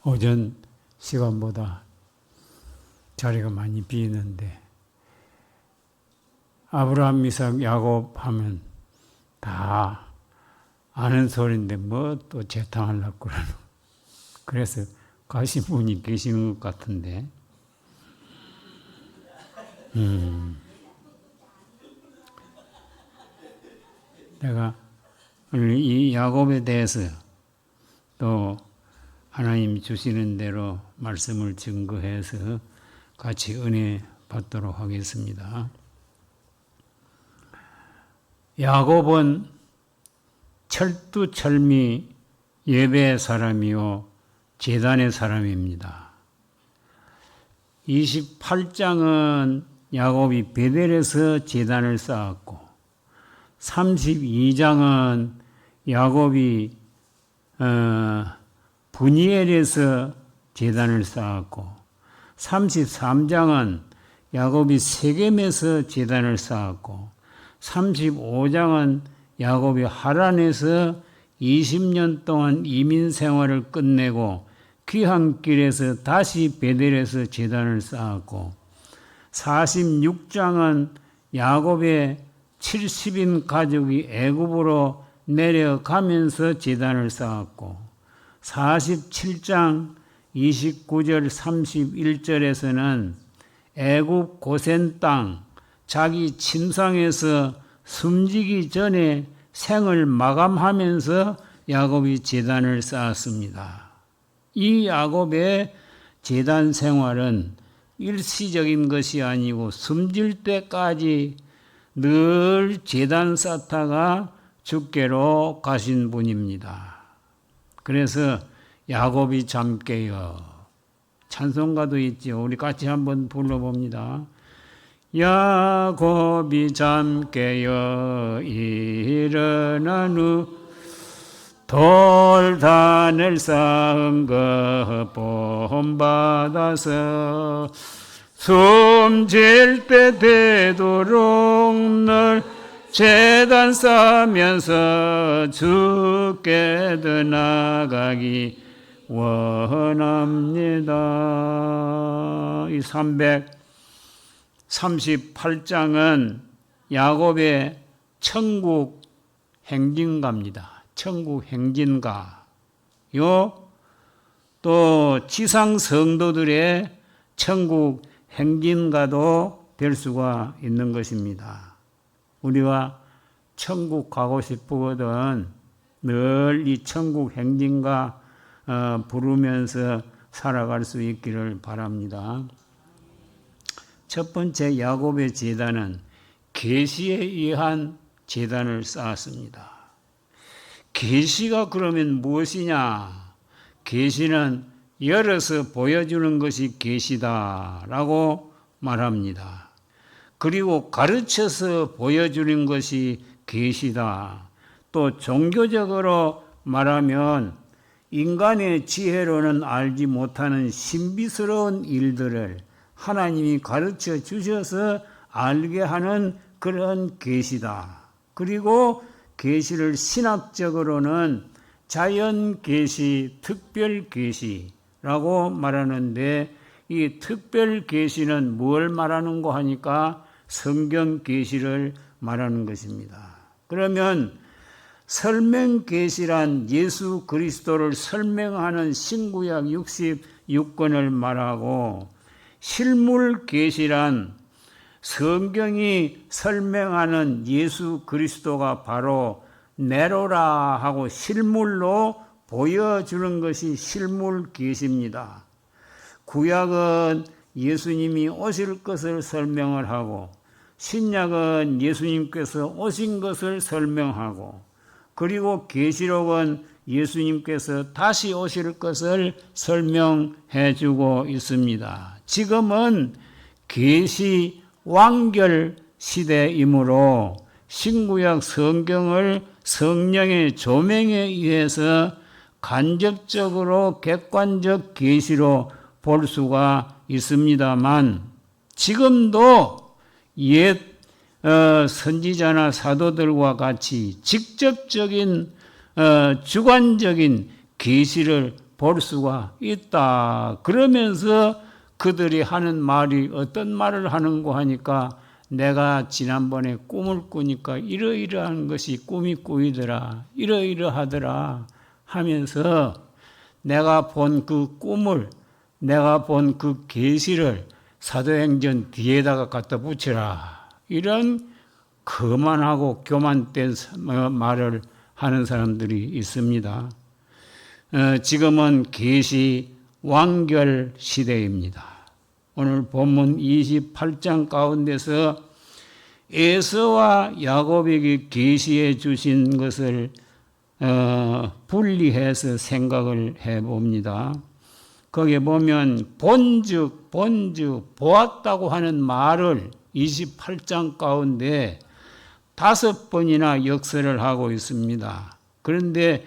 오전 시간보다 자리가 많이 비는데 아브라함, 이삭, 야곱 하면 다 아는 소리인데 뭐 또 재탕하려고 그러는. 그래서 가신 분이 계시는 것 같은데. 내가 오늘 이 야곱에 대해서 또 하나님 주시는 대로 말씀을 증거해서 같이 은혜 받도록 하겠습니다. 야곱은 철두철미 예배의 사람이요 제단의 사람입니다. 28장은 야곱이 베델에서 제단을 쌓았고 32장은 야곱이 브니엘에서 제단을 쌓았고 33장은 야곱이 세겜에서 제단을 쌓았고 35장은 야곱이 하란에서 20년 동안 이민 생활을 끝내고 귀향길에서 다시 베델에서 제단을 쌓았고 46장은 야곱의 70인 가족이 애굽으로 내려가면서 제단을 쌓았고 47장 29절 31절에서는 애굽 고센 땅 자기 침상에서 숨지기 전에 생을 마감하면서 야곱이 제단을 쌓았습니다. 이 야곱의 제단 생활은 일시적인 것이 아니고 숨질 때까지 늘 제단 쌓다가 죽게로 가신 분입니다. 그래서 야곱이 잠깨어 찬송가도 있죠. 우리 같이 한번 불러봅니다. 야곱이 잠깨어 일어난 후 돌단을 쌓은 것 본받아서 숨질 때 되도록 늘 제단 쌓으면서 주께도 나가기 원합니다. 이 338장은 야곱의 천국 행진가입니다. 천국 행진가. 또 지상 성도들의 천국 행진가도 될 수가 있는 것입니다. 우리가 천국 가고 싶거든 늘 이 천국 행진가 부르면서 살아갈 수 있기를 바랍니다. 첫 번째 야곱의 제단은 계시에 의한 제단을 쌓았습니다. 계시가 그러면 무엇이냐? 계시는 열어서 보여주는 것이 계시다라고 말합니다. 그리고 가르쳐서 보여주는 것이 계시다. 또 종교적으로 말하면 인간의 지혜로는 알지 못하는 신비스러운 일들을 하나님이 가르쳐 주셔서 알게 하는 그런 계시다. 그리고 계시를 신학적으로는 자연 계시, 특별 계시라고 말하는데 이 특별 계시는 뭘 말하는고 하니까 성경 계시를 말하는 것입니다. 그러면 설명 계시란 예수 그리스도를 설명하는 신구약 66권을 말하고 실물 계시란 성경이 설명하는 예수 그리스도가 바로 내로라 하고 실물로 보여주는 것이 실물 계시입니다. 구약은 예수님이 오실 것을 설명을 하고 신약은 예수님께서 오신 것을 설명하고 그리고 계시록은 예수님께서 다시 오실 것을 설명해 주고 있습니다. 지금은 계시 완결 시대이므로 신구약 성경을 성령의 조명에 의해서 간접적으로 객관적 계시로 볼 수가 있습니다만 지금도 옛 선지자나 사도들과 같이 직접적인 주관적인 계시를 볼 수가 있다. 그러면서 그들이 하는 말이 어떤 말을 하는고 하니까 내가 지난번에 꿈을 꾸니까 이러이러한 것이 꿈이 꾸이더라. 이러이러하더라 하면서 내가 본 그 꿈을 내가 본 그 계시를 사도행전 뒤에다가 갖다 붙여라. 이런 거만하고 교만된 말을 하는 사람들이 있습니다. 지금은 계시 완결 시대입니다. 오늘 본문 28장 가운데서 에서와 야곱에게 계시해 주신 것을 분리해서 생각을 해봅니다. 거기에 보면 본즉 보았다고 하는 말을 28장 가운데 5번이나 역설을 하고 있습니다. 그런데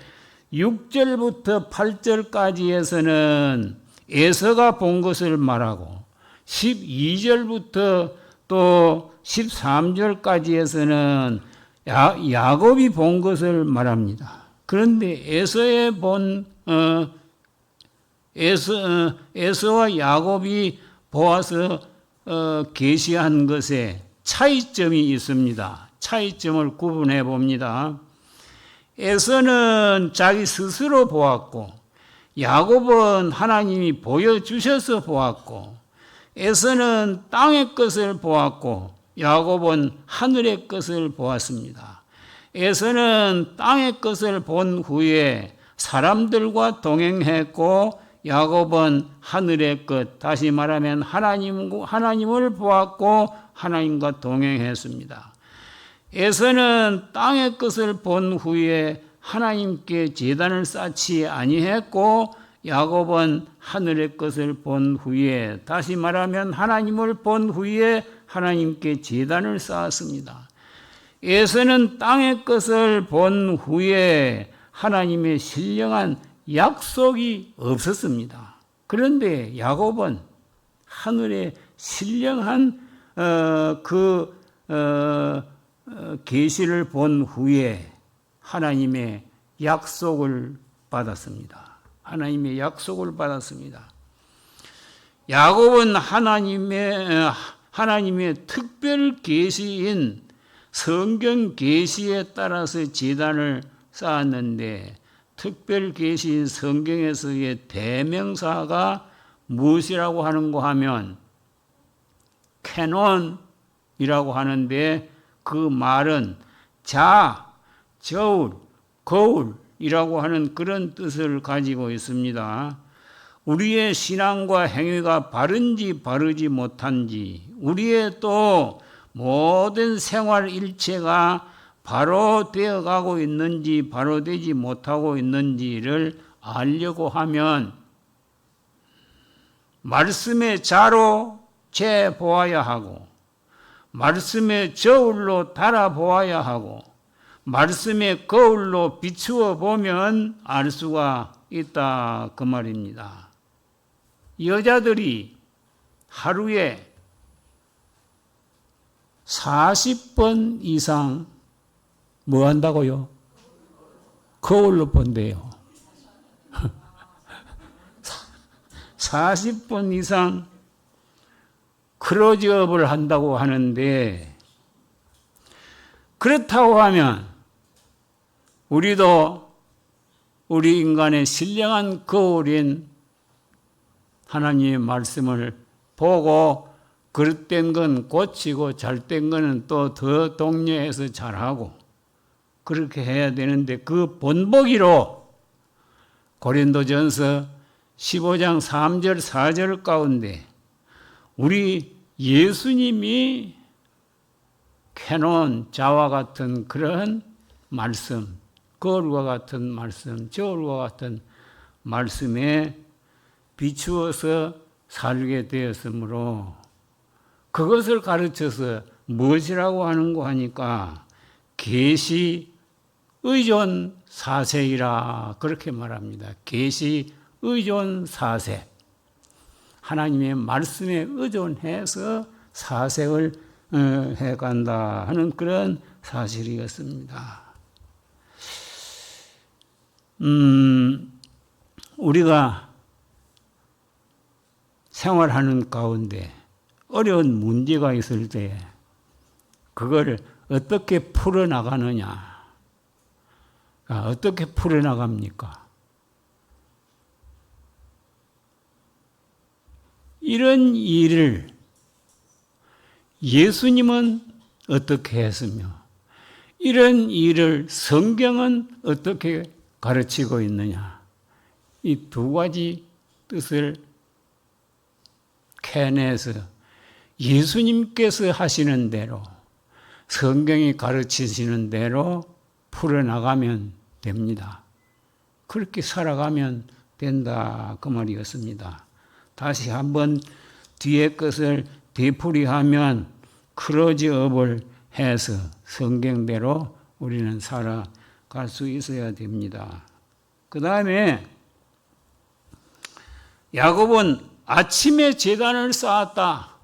6절부터 8절까지에서는 에서가 본 것을 말하고 12절부터 또 13절까지에서는 야곱이 본 것을 말합니다. 그런데 에서와 야곱이 보아서 계시한 것에 차이점이 있습니다. 차이점을 구분해 봅니다. 에서는 자기 스스로 보았고 야곱은 하나님이 보여주셔서 보았고 에서는 땅의 것을 보았고 야곱은 하늘의 것을 보았습니다. 에서는 땅의 것을 본 후에 사람들과 동행했고 야곱은 하늘의 것, 다시 말하면 하나님을 보았고 하나님과 동행했습니다. 에서는 땅의 것을 본 후에 하나님께 제단을 쌓지 아니했고 야곱은 하늘의 것을 본 후에 다시 말하면 하나님을 본 후에 하나님께 제단을 쌓았습니다. 에서는 땅의 것을 본 후에 하나님의 신령한 약속이 없었습니다. 그런데 야곱은 하늘의 신령한 계시를 본 후에 하나님의 약속을 받았습니다. 하나님의 약속을 받았습니다. 야곱은 하나님의 특별 계시인 성경 계시에 따라서 제단을 쌓았는데 특별 계시인 성경에서의 대명사가 무엇이라고 하는가 하면 캐논이라고 하는데 그 말은 자, 저울, 거울이라고 하는 그런 뜻을 가지고 있습니다. 우리의 신앙과 행위가 바른지 바르지 못한지, 우리의 또 모든 생활 일체가 바로 되어가고 있는지 바로 되지 못하고 있는지를 알려고 하면 말씀의 자로 재보아야 하고 말씀의 저울로 달아보아야 하고 말씀의 거울로 비추어 보면 알 수가 있다 그 말입니다. 여자들이 하루에 40번 이상 뭐 한다고요? 거울로 본대요. 40번 이상 클로즈업을 한다고 하는데 그렇다고 하면 우리도 우리 인간의 신령한 거울인 하나님의 말씀을 보고 그릇된 건 고치고 잘된 거는 또 더 독려해서 잘하고 그렇게 해야 되는데 그 본보기로 고린도전서 15장 3절 4절 가운데 우리 예수님이 캐논 자와 같은 그런 말씀, 거울과 같은 말씀, 저울과 같은 말씀에 비추어서 살게 되었으므로 그것을 가르쳐서 무엇이라고 하는고 하니까 계시 의존 사세이라 그렇게 말합니다. 계시 의존 사세. 하나님의 말씀에 의존해서 사색을 해간다 하는 그런 사실이었습니다. 우리가 생활하는 가운데 어려운 문제가 있을 때 그걸 어떻게 풀어나가느냐. 어떻게 풀어나갑니까? 이런 일을 예수님은 어떻게 했으며 이런 일을 성경은 어떻게 가르치고 있느냐. 이 두 가지 뜻을 캐내서 예수님께서 하시는 대로 성경이 가르치시는 대로 풀어나가면 됩니다. 그렇게 살아가면 된다 그 말이었습니다. 다시 한번 뒤에 것을 되풀이하면 클로즈업을 해서 성경대로 우리는 살아갈 수 있어야 됩니다. 그 다음에 야곱은 아침에 제단을 쌓았다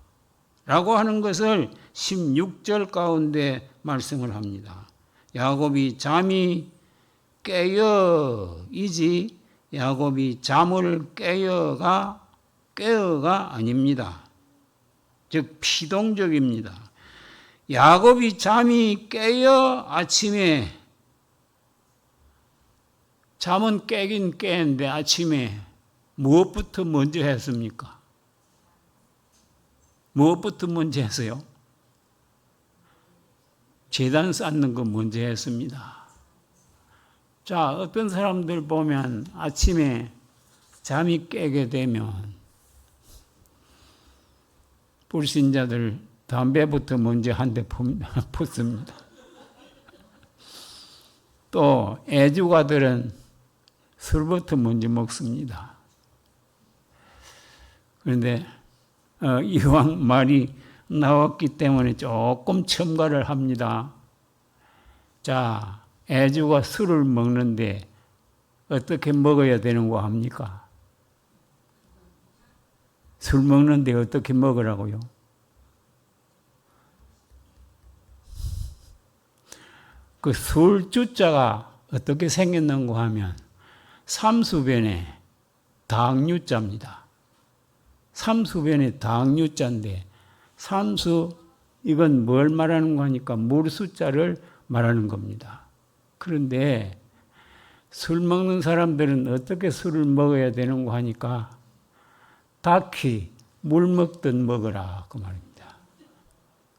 라고 하는 것을 16절 가운데 말씀을 합니다. 야곱이 잠이 깨어이지 야곱이 잠을 깨어가 아닙니다. 즉 피동적입니다. 야곱이 잠이 깨어 아침에 잠은 깨긴 깨는데 아침에 무엇부터 먼저 했습니까? 무엇부터 먼저 했어요? 제단 쌓는 거 먼저 했습니다. 자, 어떤 사람들 보면 아침에 잠이 깨게 되면 불신자들 담배부터 먼저 한 대 붓습니다. 또 애주가들은 술부터 먼저 먹습니다. 그런데 이왕 말이 나왔기 때문에 조금 첨가를 합니다. 자, 애주가 술을 먹는데 어떻게 먹어야 되는 거 합니까? 술 먹는데 어떻게 먹으라고요? 그 술주자가 어떻게 생겼는고 하면 삼수변에 당유자입니다. 삼수변에 당유자인데 삼수 이건 뭘 말하는 거니까 물수자를 말하는 겁니다. 그런데 술 먹는 사람들은 어떻게 술을 먹어야 되는 거 하니까 닭이 물 먹듯 먹으라 그 말입니다.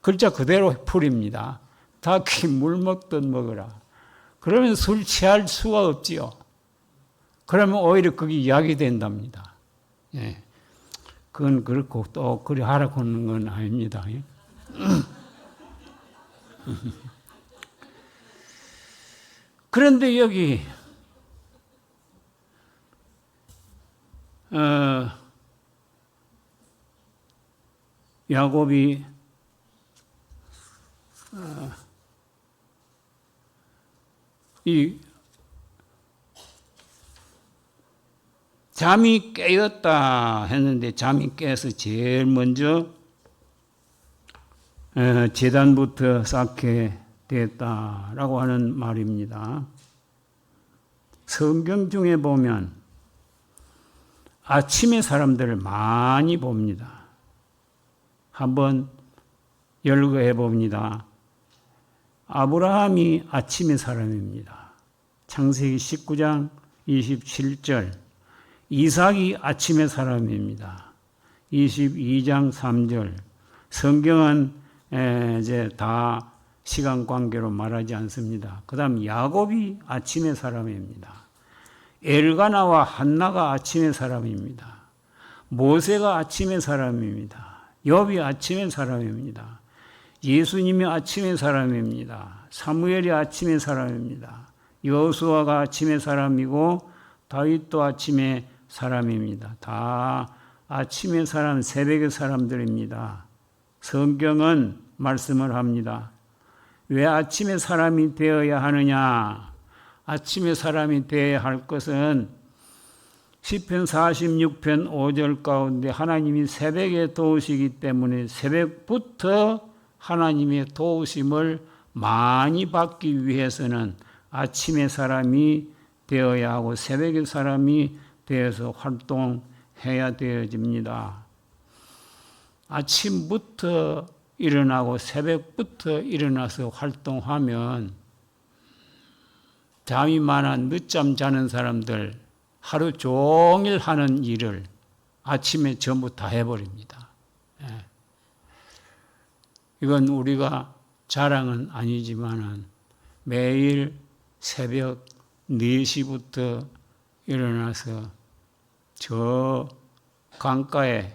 글자 그대로 풀입니다. 닭이 물 먹듯 먹으라. 그러면 술 취할 수가 없지요. 그러면 오히려 그게 약이 된답니다. 예. 그건 그렇고 또 그리 하라고 하는 건 아닙니다. 예. 그런데 여기 야곱이 이 잠이 깨었다 했는데 잠이 깨서 제일 먼저 제단부터 쌓게 됐다라고 하는 말입니다. 성경 중에 보면 아침에 사람들을 많이 봅니다. 한번 열거해 봅니다. 아브라함이 아침의 사람입니다. 창세기 19장 27절. 이삭이 아침의 사람입니다. 22장 3절. 성경은 이제 다 시간 관계로 말하지 않습니다. 그 다음 야곱이 아침의 사람입니다. 엘가나와 한나가 아침의 사람입니다. 모세가 아침의 사람입니다. 욥이 아침의 사람입니다. 예수님이 아침의 사람입니다. 사무엘이 아침의 사람입니다. 여호수아가 아침의 사람이고 다윗도 아침의 사람입니다. 다 아침의 사람, 새벽의 사람들입니다. 성경은 말씀을 합니다. 왜 아침의 사람이 되어야 하느냐? 아침의 사람이 되어야 할 것은 시편 46편 5절 가운데 하나님이 새벽에 도우시기 때문에 새벽부터 하나님의 도우심을 많이 받기 위해서는 아침의 사람이 되어야 하고 새벽의 사람이 되어서 활동해야 되어집니다. 아침부터 일어나고 새벽부터 일어나서 활동하면 잠이 많아 늦잠 자는 사람들 하루 종일 하는 일을 아침에 전부 다 해버립니다. 이건 우리가 자랑은 아니지만은 매일 새벽 4시부터 일어나서 저 강가에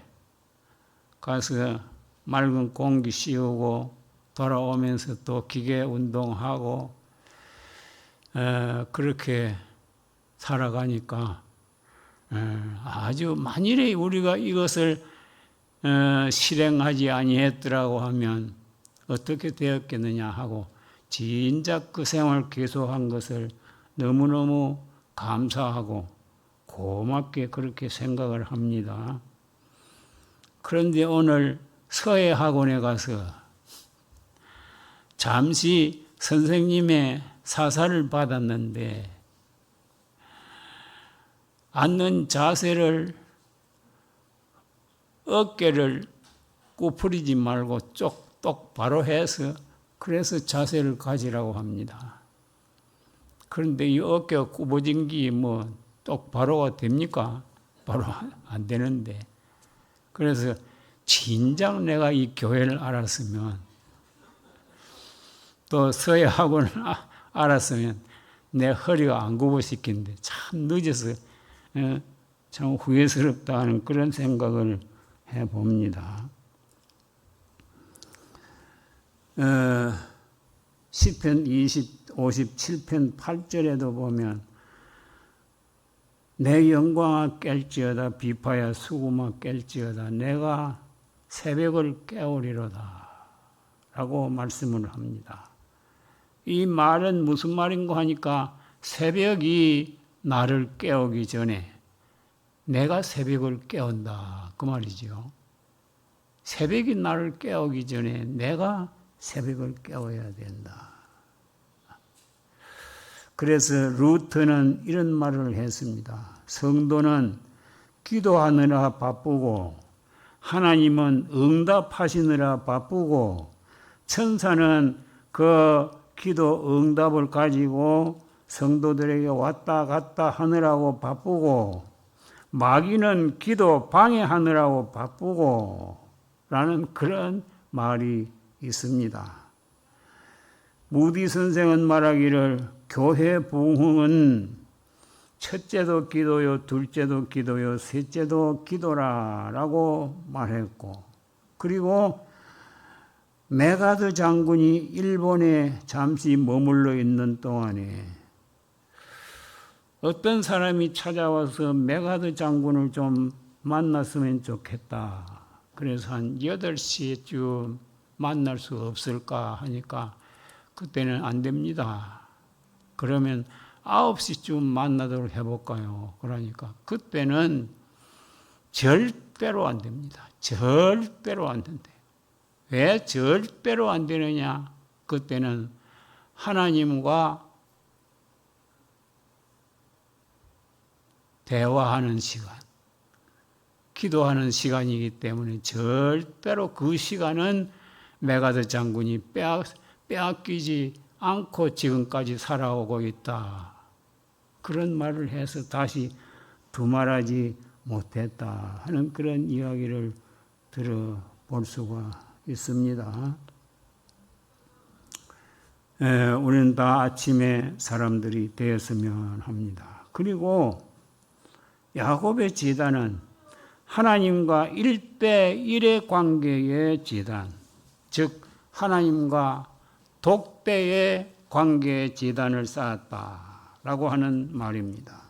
가서 맑은 공기 씌우고 돌아오면서 또 기계 운동하고 그렇게 살아가니까 아주 만일에 우리가 이것을 실행하지 아니했더라고 하면 어떻게 되었겠느냐 하고 진작 그 생활을 계속한 것을 너무너무 감사하고 고맙게 그렇게 생각을 합니다. 그런데 오늘 서예 학원에 가서 잠시 선생님의 사사를 받았는데 앉는 자세를 어깨를 구부리지 말고 쪽 똑바로 해서 그래서 자세를 가지라고 합니다. 그런데 이 어깨가 굽어진 게 뭐 똑바로가 됩니까? 바로 안 되는데. 그래서 진작 내가 이 교회를 알았으면 또 서예 학원을 알았으면 내 허리가 안 굽어지겠는데 참 늦어서 참 후회스럽다 하는 그런 생각을 해봅니다. 시편 57편 8절에도 보면 내 영광아 깰지어다 비파야 수구마 깰지어다 내가 새벽을 깨우리로다 라고 말씀을 합니다. 이 말은 무슨 말인가 하니까 새벽이 나를 깨우기 전에 내가 새벽을 깨운다 그 말이죠. 새벽이 나를 깨우기 전에 내가 새벽을 깨워야 된다. 그래서 루터는 이런 말을 했습니다. 성도는 기도하느라 바쁘고 하나님은 응답하시느라 바쁘고 천사는 그 기도 응답을 가지고 성도들에게 왔다 갔다 하느라고 바쁘고 마귀는 기도 방해하느라고 바쁘고 라는 그런 말이 있습니다. 무디 선생은 말하기를 교회 부흥은 첫째도 기도요, 둘째도 기도요, 셋째도 기도라 라고 말했고 그리고 메가드 장군이 일본에 잠시 머물러 있는 동안에 어떤 사람이 찾아와서 메가드 장군을 좀 만났으면 좋겠다. 그래서 한 8시쯤 만날 수 없을까 하니까 그때는 안 됩니다. 그러면 9시쯤 만나도록 해볼까요? 그러니까 그때는 절대로 안 됩니다. 절대로 안 된대. 왜 절대로 안 되느냐? 그때는 하나님과 대화하는 시간, 기도하는 시간이기 때문에 절대로 그 시간은 메가드 장군이 빼앗기지 않고 지금까지 살아오고 있다. 그런 말을 해서 다시 두말하지 못했다 하는 그런 이야기를 들어볼 수가 있습니다. 우리는 다 아침에 사람들이 되었으면 합니다. 그리고 야곱의 제단은 하나님과 1대1의 관계의 제단, 즉 하나님과 독대의 관계의 제단을 쌓았다라고 하는 말입니다.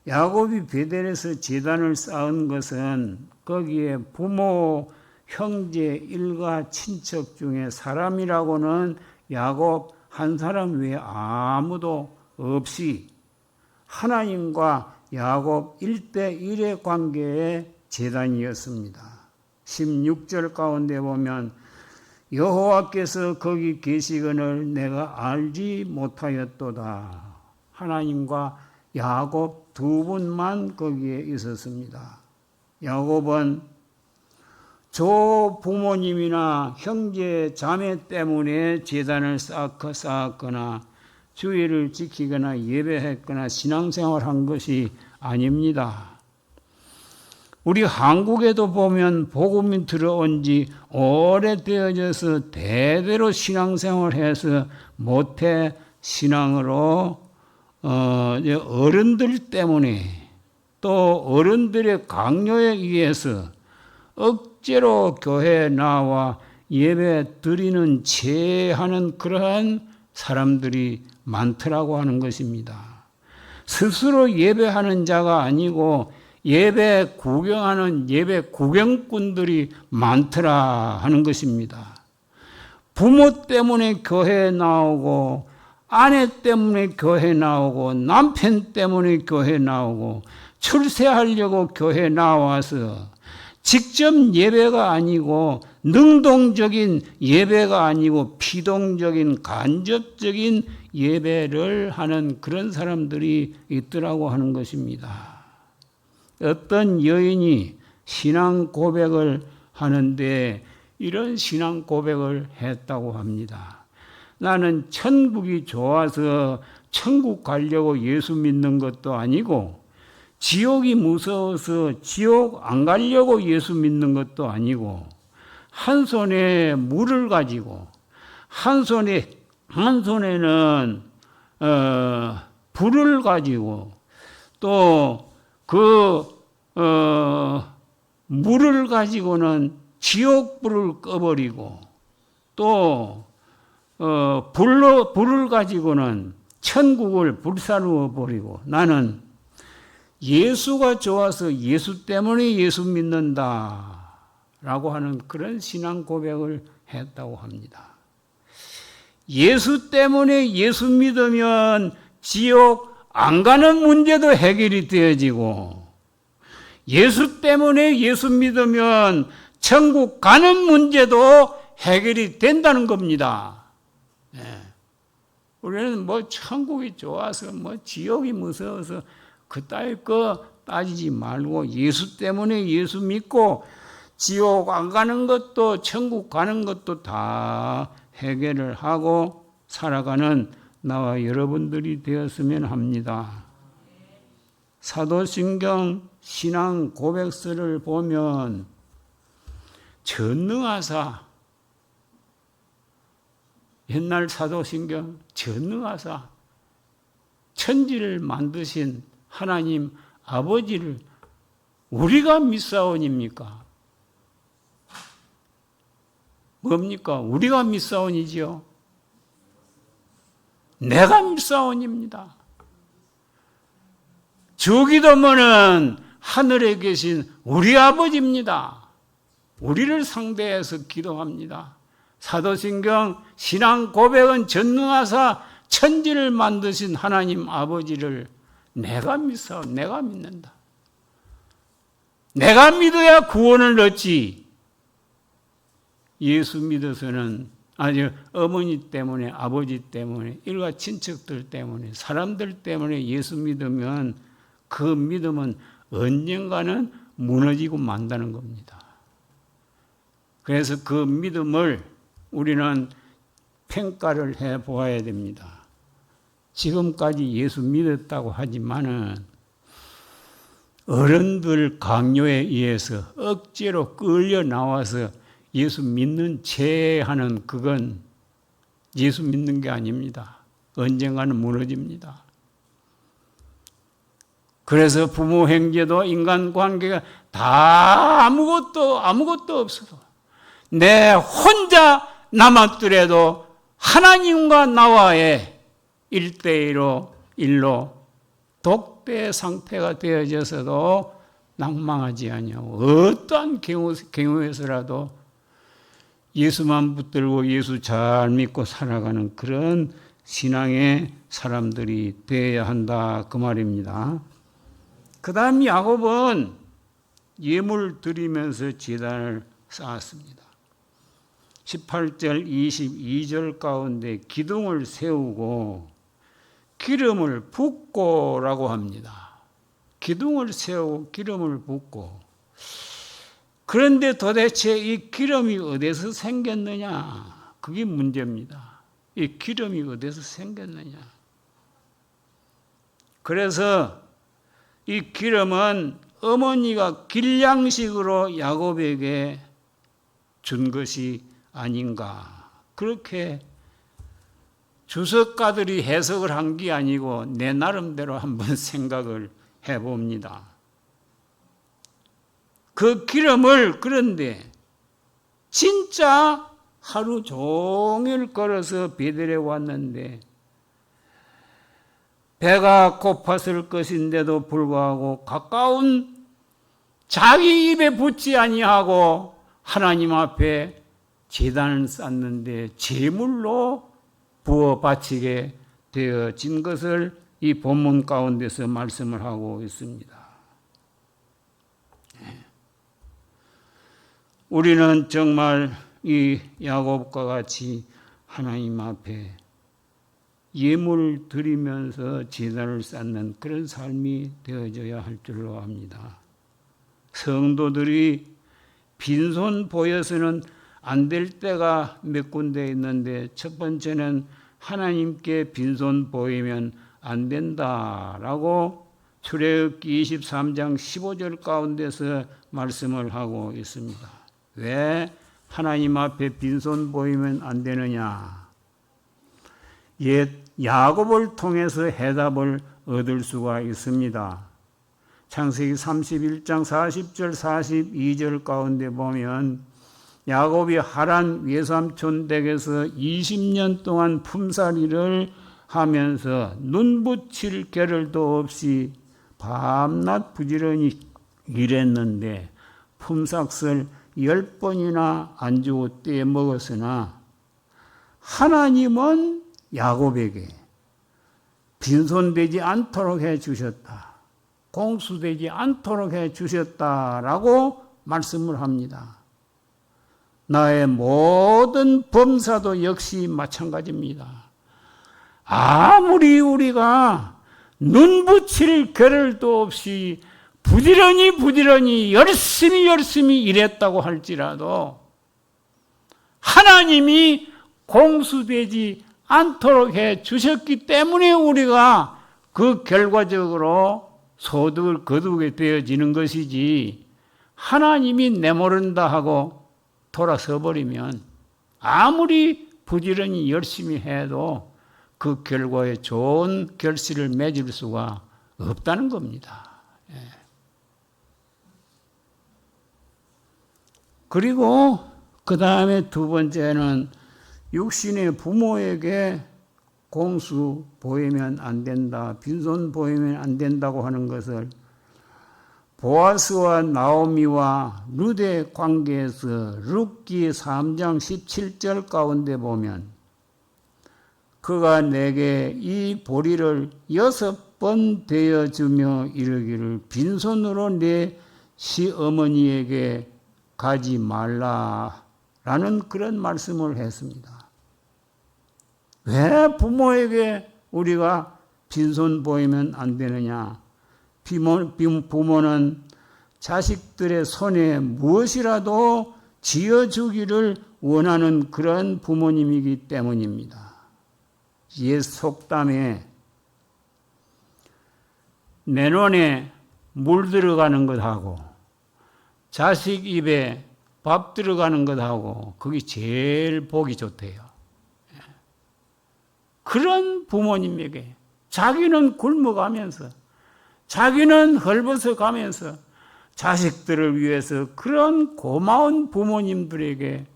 야곱이 베델에서 제단을 쌓은 것은 거기에 부모, 형제, 일가, 친척 중에 사람이라고는 야곱 한 사람 외에 아무도 없이 하나님과 야곱 1대1의 관계의 제단이었습니다. 16절 가운데 보면 여호와께서 거기 계시거늘 내가 알지 못하였도다 하나님과 야곱 두 분만 거기에 있었습니다. 야곱은 조 부모님이나 형제 자매 때문에 제단을 쌓았거나 주의를 지키거나 예배했거나 신앙생활한 것이 아닙니다. 우리 한국에도 보면 복음이 들어온 지 오래되어져서 대대로 신앙생활해서 모태 신앙으로 어른들 때문에 또 어른들의 강요에 의해서 억지로 교회에 나와 예배 드리는 채 하는 그러한 사람들이 많더라고 하는 것입니다. 스스로 예배하는 자가 아니고 예배 구경하는 예배 구경꾼들이 많더라 하는 것입니다. 부모 때문에 교회에 나오고 아내 때문에 교회에 나오고 남편 때문에 교회에 나오고 출세하려고 교회에 나와서 직접 예배가 아니고 능동적인 예배가 아니고 피동적인 간접적인 예배를 하는 그런 사람들이 있더라고 하는 것입니다. 어떤 여인이 신앙 고백을 하는데 이런 신앙 고백을 했다고 합니다. 나는 천국이 좋아서 천국 가려고 예수 믿는 것도 아니고 지옥이 무서워서 지옥 안 가려고 예수 믿는 것도 아니고 한 손에 물을 가지고 한 손에는 불을 가지고 또 물을 가지고는 지옥불을 꺼버리고 또 불을 가지고는 천국을 불사르워 버리고 나는 예수가 좋아서 예수 때문에 예수 믿는다 라고 하는 그런 신앙 고백을 했다고 합니다. 예수 때문에 예수 믿으면 지옥 안 가는 문제도 해결이 되어지고 예수 때문에 예수 믿으면 천국 가는 문제도 해결이 된다는 겁니다. 네. 우리는 천국이 좋아서 지옥이 무서워서 그따위 거 따지지 말고 예수 때문에 예수 믿고 지옥 안 가는 것도 천국 가는 것도 다 해결을 하고 살아가는 나와 여러분들이 되었으면 합니다. 사도신경 신앙 고백서를 보면 전능하사 옛날 사도신경 전능하사 천지를 만드신 하나님 아버지를 우리가 믿사오니입니까? 뭡니까? 우리가 믿사오니지요. 내가 믿사오니입니다. 주기도문은 하늘에 계신 우리 아버지입니다. 우리를 상대해서 기도합니다. 사도신경 신앙 고백은 전능하사 천지를 만드신 하나님 아버지를 내가 믿는다. 내가 믿어야 구원을 얻지. 예수 믿어서는 어머니 때문에 아버지 때문에 일가 친척들 때문에 사람들 때문에 예수 믿으면 그 믿음은 언젠가는 무너지고 만다는 겁니다. 그래서 그 믿음을 우리는 평가를 해 보아야 됩니다. 지금까지 예수 믿었다고 하지만은 어른들 강요에 의해서 억지로 끌려 나와서 예수 믿는 채 하는 그건 예수 믿는 게 아닙니다. 언젠가는 무너집니다. 그래서 부모 형제도 인간관계가 다 아무것도 없어도 내 혼자 남았더라도 하나님과 나와의 1대1로 독대 상태가 되어져서도 낭망하지 아니하고 어떠한 경우에서라도 예수만 붙들고 예수 잘 믿고 살아가는 그런 신앙의 사람들이 되어야 한다 그 말입니다. 그 다음 야곱은 예물 드리면서 제단을 쌓았습니다. 18절 22절 가운데 기둥을 세우고 기름을 붓고라고 합니다. 기둥을 세우고 기름을 붓고. 그런데 도대체 이 기름이 어디서 생겼느냐? 그게 문제입니다. 이 기름이 어디서 생겼느냐? 그래서 이 기름은 어머니가 길냥식으로 야곱에게 준 것이 아닌가. 그렇게 주석가들이 해석을 한 게 아니고 내 나름대로 한번 생각을 해봅니다. 그 기름을 그런데 진짜 하루 종일 걸어서 베들에 왔는데 배가 고팠을 것인데도 불구하고 가까운 자기 입에 붙지 아니하고 하나님 앞에 제단을 쌓는데 제물로 부어 바치게 되어진 것을 이 본문 가운데서 말씀을 하고 있습니다. 우리는 정말 이 야곱과 같이 하나님 앞에 예물을 드리면서 제단을 쌓는 그런 삶이 되어져야 할 줄로 압니다. 성도들이 빈손 보여서는 안 될 때가 몇 군데 있는데 첫 번째는 하나님께 빈손 보이면 안 된다라고 출애굽기 23장 15절 가운데서 말씀을 하고 있습니다. 왜 하나님 앞에 빈손 보이면 안 되느냐? 옛 야곱을 통해서 해답을 얻을 수가 있습니다. 창세기 31장 40절 42절 가운데 보면 야곱이 하란 외삼촌 댁에서 20년 동안 품살이를 하면서 눈 붙일 겨를도 없이 밤낮 부지런히 일했는데 품삯을 10번이나 안 주고 떼먹었으나 하나님은 야곱에게 빈손되지 않도록 해주셨다. 공수되지 않도록 해주셨다라고 말씀을 합니다. 나의 모든 범사도 역시 마찬가지입니다. 아무리 우리가 눈 붙일 겨를도 없이 부지런히 열심히 일했다고 할지라도 하나님이 공수되지 않도록 해 주셨기 때문에 우리가 그 결과적으로 소득을 거두게 되어지는 것이지 하나님이 내모른다 하고 돌아서 버리면 아무리 부지런히 열심히 해도 그 결과에 좋은 결실을 맺을 수가 없다는 겁니다. 그리고 그 다음에 두 번째는 육신의 부모에게 공수 보이면 안 된다, 빈손 보이면 안 된다고 하는 것을 보아스와 나오미와 룻의 관계에서 룻기 3장 17절 가운데 보면 그가 내게 이 보리를 6번 되어주며 이르기를 빈손으로 내 시어머니에게 가지 말라라는 그런 말씀을 했습니다. 왜 부모에게 우리가 빈손 보이면 안 되느냐? 부모는 자식들의 손에 무엇이라도 쥐어주기를 원하는 그런 부모님이기 때문입니다. 옛 속담에 내 눈에 물 들어가는 것하고 자식 입에 밥 들어가는 것하고 그게 제일 보기 좋대요. 그런 부모님에게 자기는 굶어가면서 자기는 헐벗어 가면서 자식들을 위해서 그런 고마운 부모님들에게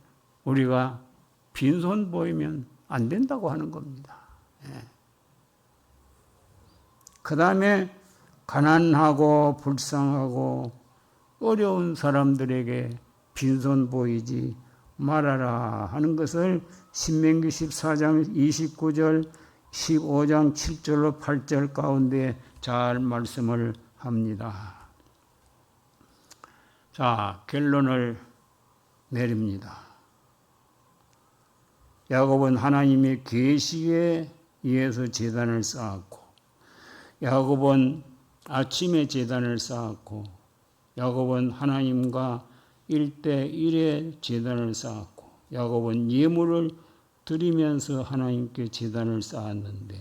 우리가 빈손 보이면 안 된다고 하는 겁니다. 그 다음에 가난하고 불쌍하고 어려운 사람들에게 빈손 보이지 말아라 하는 것을 신명기 14장 29절 15장 7절로 8절 가운데 잘 말씀을 합니다. 자, 결론을 내립니다. 야곱은 하나님의 계시에 위해서 제단을 쌓았고, 야곱은 아침에 제단을 쌓았고, 야곱은 하나님과 1대1의 제단을 쌓았고, 야곱은 예물을 드리면서 하나님께 제단을 쌓았는데,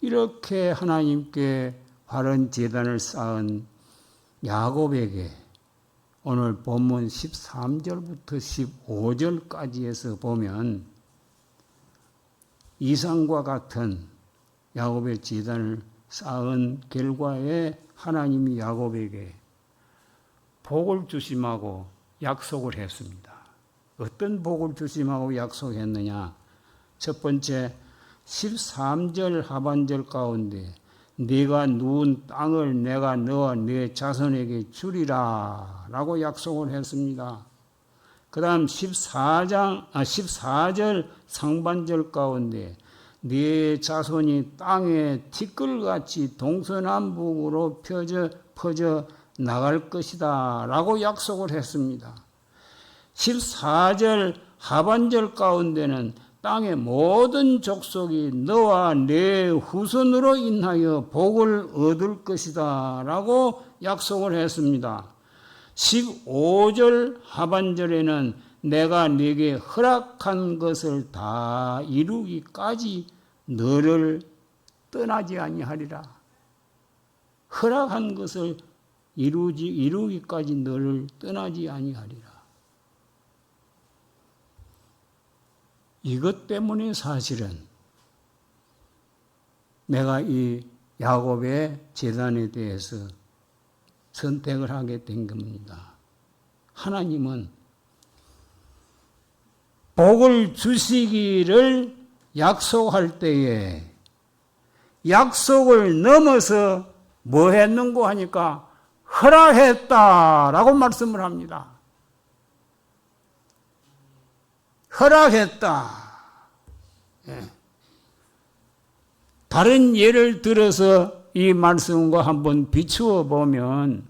이렇게 하나님께 바른 제단을 쌓은 야곱에게 오늘 본문 13절부터 15절까지에서 보면 이상과 같은 야곱의 제단을 쌓은 결과에 하나님이 야곱에게 복을 주심하고 약속을 했습니다. 어떤 복을 주심하고 약속했느냐? 첫 번째 13절 하반절 가운데 네가 누운 땅을 내가 너와 네 자손에게 주리라 라고 약속을 했습니다. 그 다음 14절 상반절 가운데 네 자손이 땅에 티끌같이 동서남북으로 퍼져 나갈 것이다 라고 약속을 했습니다. 14절 하반절 가운데는 땅의 모든 족속이 너와 내 후손으로 인하여 복을 얻을 것이다 라고 약속을 했습니다. 15절 하반절에는 내가 네게 허락한 것을 다 이루기까지 너를 떠나지 아니하리라. 허락한 것을 이루기까지 너를 떠나지 아니하리라. 이것 때문에 사실은 내가 이 야곱의 제단에 대해서 선택을 하게 된 겁니다. 하나님은 복을 주시기를 약속할 때에 약속을 넘어서 뭐 했는고 하니까 허락했다라고 말씀을 합니다. 허락했다. 예. 다른 예를 들어서 이 말씀과 한번 비추어 보면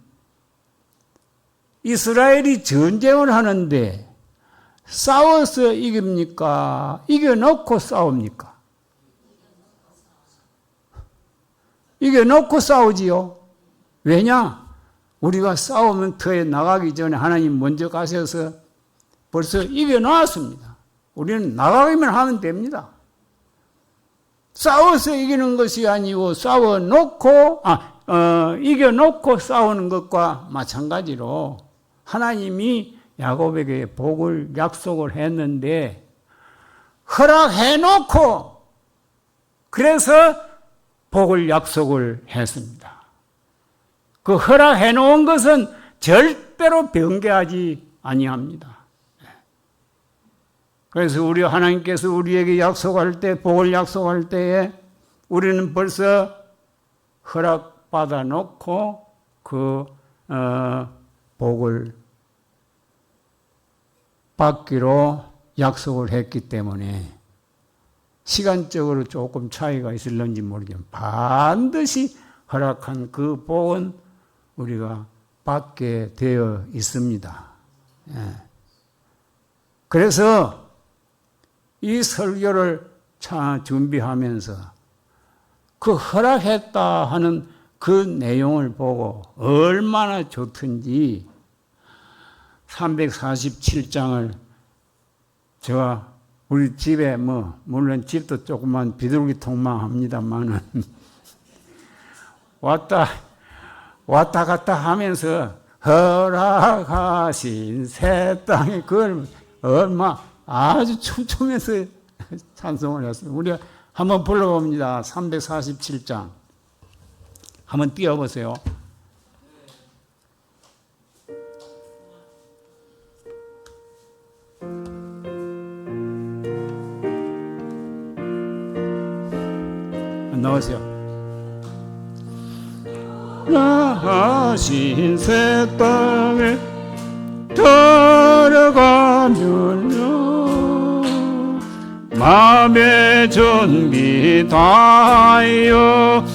이스라엘이 전쟁을 하는데 싸워서 이깁니까? 이겨놓고 싸웁니까? 이겨놓고 싸우지요. 왜냐? 우리가 싸우면 터에 나가기 전에 하나님 먼저 가셔서 벌써 이겨놓았습니다. 우리는 나가기만 하면 됩니다. 싸워서 이기는 것이 아니고 이겨놓고 싸우는 것과 마찬가지로 하나님이 야곱에게 복을 약속을 했는데 허락해놓고 그래서 복을 약속을 했습니다. 그 허락해놓은 것은 절대로 변개하지 아니합니다. 그래서 우리 하나님께서 우리에게 약속할 때, 복을 약속할 때에 우리는 벌써 허락받아 놓고 그 복을 받기로 약속을 했기 때문에 시간적으로 조금 차이가 있을런지 모르겠지만 반드시 허락한 그 복은 우리가 받게 되어 있습니다. 예. 그래서 이 설교를 준비하면서 그 허락했다 하는 그 내용을 보고 얼마나 좋든지 347장을 제가 우리 집에 물론 집도 조그만 비둘기통만 합니다만은 왔다 갔다 하면서 허락하신 새 땅에 그걸 얼마 아주 춤추면서 찬송을 했어요. 우리가 한번 불러봅니다. 347장. 한번 띄워보세요. 나오세요. 하신 새 땅에 들어가면요 마음의 준비 다하여